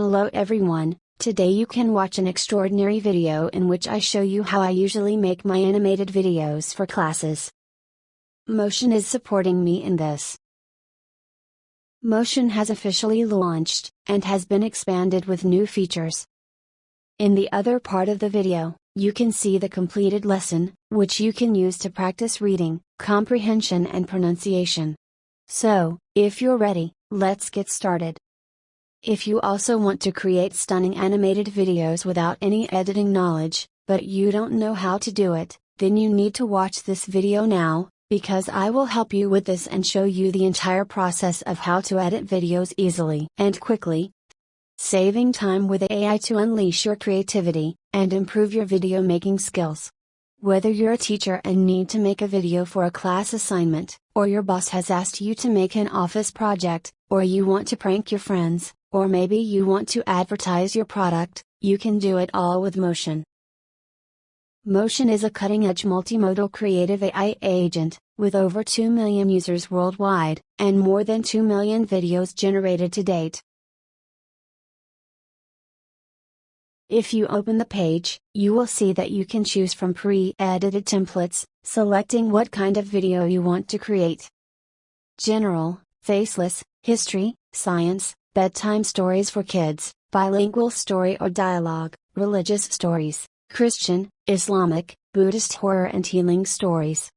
Hello everyone, today you can watch an extraordinary video in which I show you how I usually make my animated videos for classes. Mootion is supporting me in this. Mootion has officially launched, and has been expanded with new features. In the other part of the video, you can see the completed lesson, which you can use to practice reading, comprehension and pronunciation. So, if you're ready, let's get started. If you also want to create stunning animated videos without any editing knowledge, but you don't know how to do it, then you need to watch this video now, because I will help you with this and show you the entire process of how to edit videos easily and quickly, saving time with AI to unleash your creativity, and improve your video making skills. Whether you're a teacher and need to make a video for a class assignment, or your boss has asked you to make an office project, or you want to prank your friends, or maybe you want to advertise your product, you can do it all with Mootion. Mootion is a cutting-edge multimodal creative AI agent, with over 2 million users worldwide, and more than 2 million videos generated to date. If you open the page, you will see that you can choose from pre-edited templates, selecting what kind of video you want to create. General, faceless, history, science, bedtime stories for kids, bilingual story or dialogue, religious stories, Christian, Islamic, Buddhist horror and healing stories.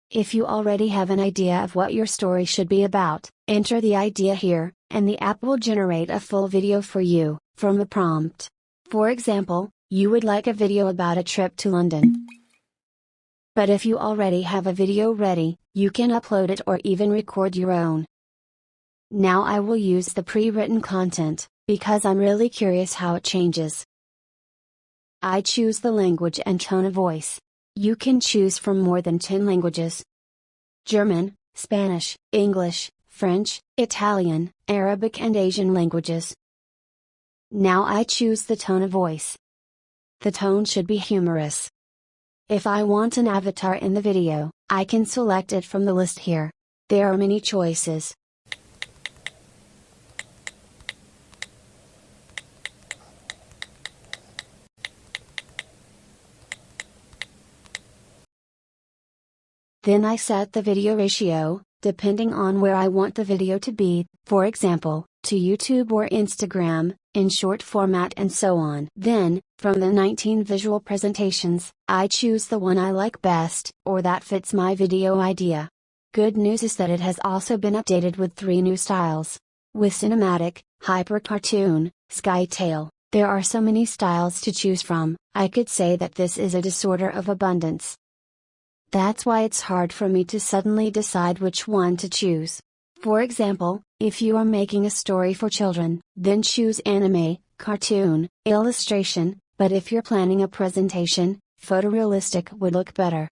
If you already have an idea of what your story should be about, enter the idea here, and the app will generate a full video for you, from the prompt. For example, you would like a video about a trip to London. But if you already have a video ready, you can upload it or even record your own. Now I will use the pre-written content, because I'm really curious how it changes. I choose the language and tone of voice. You can choose from more than 10 languages: German, Spanish, English, French, Italian, Arabic and Asian languages. Now I choose the tone of voice. The tone should be humorous. If I want an avatar in the video, I can select it from the list here. There are many choices. Then I set the video ratio, depending on where I want the video to be, for example, to YouTube or Instagram, in short format and so on. Then, from the 19 visual presentations, I choose the one I like best, or that fits my video idea. Good news is that it has also been updated with 3 new styles. With cinematic, hyper cartoon, skytail, there are so many styles to choose from, I could say that this is a disorder of abundance. That's why it's hard for me to suddenly decide which one to choose. For example, if you are making a story for children, then choose anime, cartoon, illustration, but if you're planning a presentation, photorealistic would look better.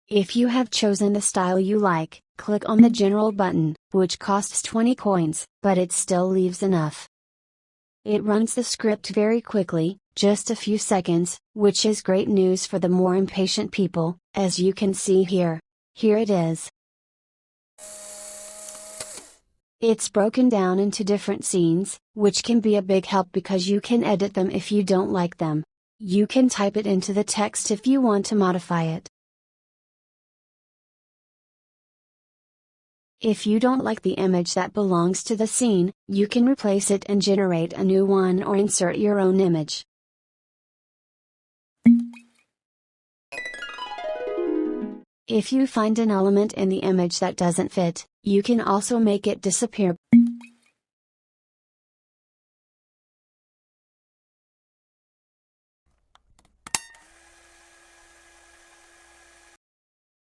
If you have chosen the style you like, click on the General button, which costs 20 coins, but it still leaves enough. It runs the script very quickly, just a few seconds, which is great news for the more impatient people, as you can see here. Here it is. It's broken down into different scenes, which can be a big help because you can edit them if you don't like them. You can type it into the text if you want to modify it. If you don't like the image that belongs to the scene, you can replace it and generate a new one or insert your own image. If you find an element in the image that doesn't fit, you can also make it disappear.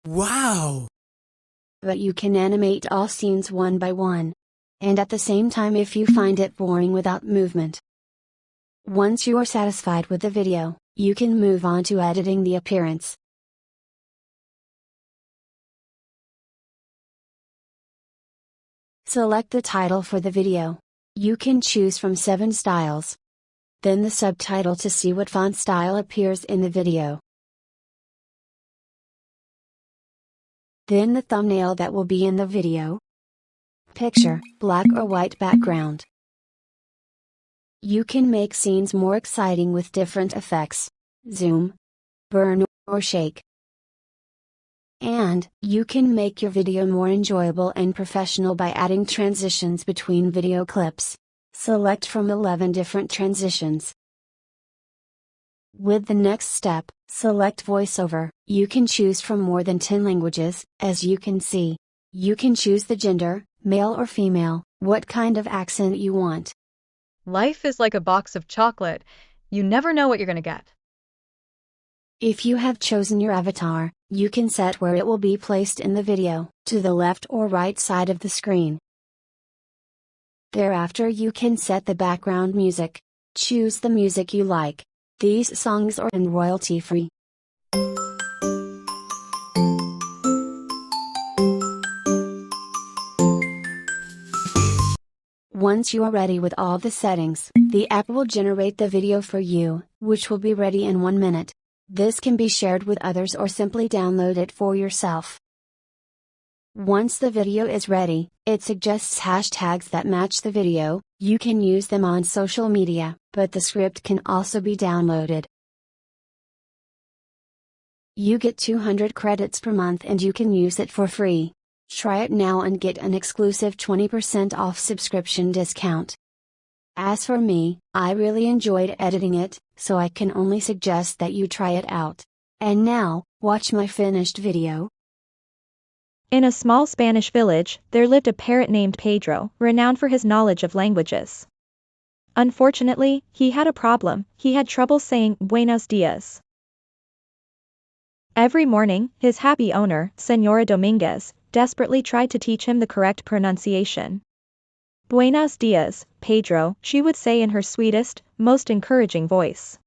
Wow! But you can animate all scenes one by one. And at the same time if you find it boring without movement. Once you are satisfied with the video, you can move on to editing the appearance. Select the title for the video. You can choose from 7 styles. Then the subtitle to see what font style appears in the video. Then the thumbnail that will be in the video. Picture, black or white background. You can make scenes more exciting with different effects. Zoom, burn, or shake. And, you can make your video more enjoyable and professional by adding transitions between video clips. Select from 11 different transitions. With the next step, select voiceover. You can choose from more than 10 languages, as you can see. You can choose the gender, male or female, what kind of accent you want. Life is like a box of chocolate. You never know what you're going to get. If you have chosen your avatar, you can set where it will be placed in the video, to the left or right side of the screen. Thereafter you can set the background music. Choose the music you like. These songs are royalty-free. Once you are ready with all the settings, the app will generate the video for you, which will be ready in 1 minute. This can be shared with others or simply download it for yourself. Once the video is ready, it suggests hashtags that match the video. You can use them on social media, but the script can also be downloaded. You get 200 credits per month and you can use it for free. Try it now and get an exclusive 20% off subscription discount. As for me, I really enjoyed editing it, so I can only suggest that you try it out. And now, watch my finished video. In a small Spanish village, there lived a parrot named Pedro, renowned for his knowledge of languages. Unfortunately, he had a problem. He had trouble saying buenos dias. Every morning, his happy owner, Señora Dominguez, desperately tried to teach him the correct pronunciation. Buenos dias, Pedro, she would say in her sweetest, most encouraging voice.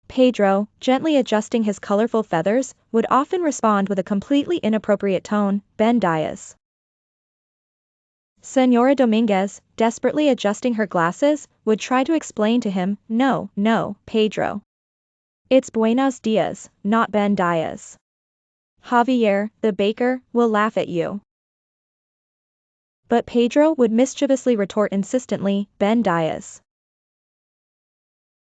Pedro, gently adjusting his colorful feathers, would often respond with a completely inappropriate tone, Ben dias. Señora Dominguez, desperately adjusting her glasses, would try to explain to him, no, Pedro. It's buenos dias, not Ben dias. Javier, the baker, will laugh at you. But Pedro would mischievously retort insistently, Ben dias.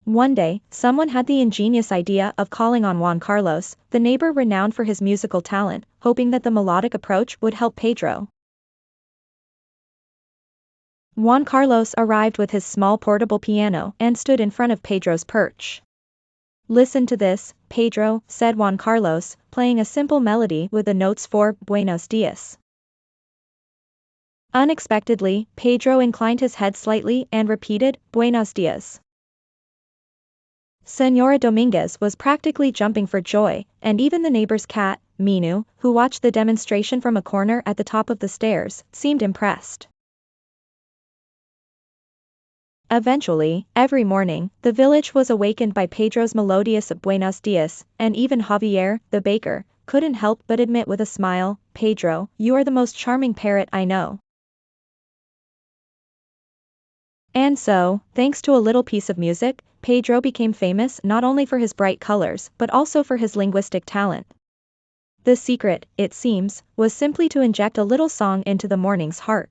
One day, someone had the ingenious idea of calling on Juan Carlos, the neighbor renowned for his musical talent, hoping that the melodic approach would help Pedro. Juan Carlos arrived with his small portable piano and stood in front of Pedro's perch. Listen to this, Pedro, said Juan Carlos, playing a simple melody with the notes for Buenos Dias. Unexpectedly, Pedro inclined his head slightly and repeated, Buenos Dias. Señora Dominguez was practically jumping for joy, and even the neighbor's cat, Minu, who watched the demonstration from a corner at the top of the stairs, seemed impressed. Eventually, every morning, the village was awakened by Pedro's melodious Buenos Dias, and even Javier, the baker, couldn't help but admit with a smile, Pedro, you are the most charming parrot I know. And so, thanks to a little piece of music, Pedro became famous not only for his bright colors but also for his linguistic talent. The secret, it seems, was simply to inject a little song into the morning's heart.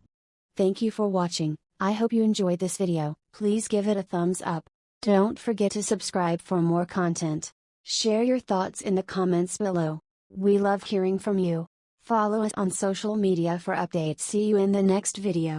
Thank you for watching. I hope you enjoyed this video. Please give it a thumbs up. Don't forget to subscribe for more content. Share your thoughts in the comments below. We love hearing from you. Follow us on social media for updates. See you in the next video.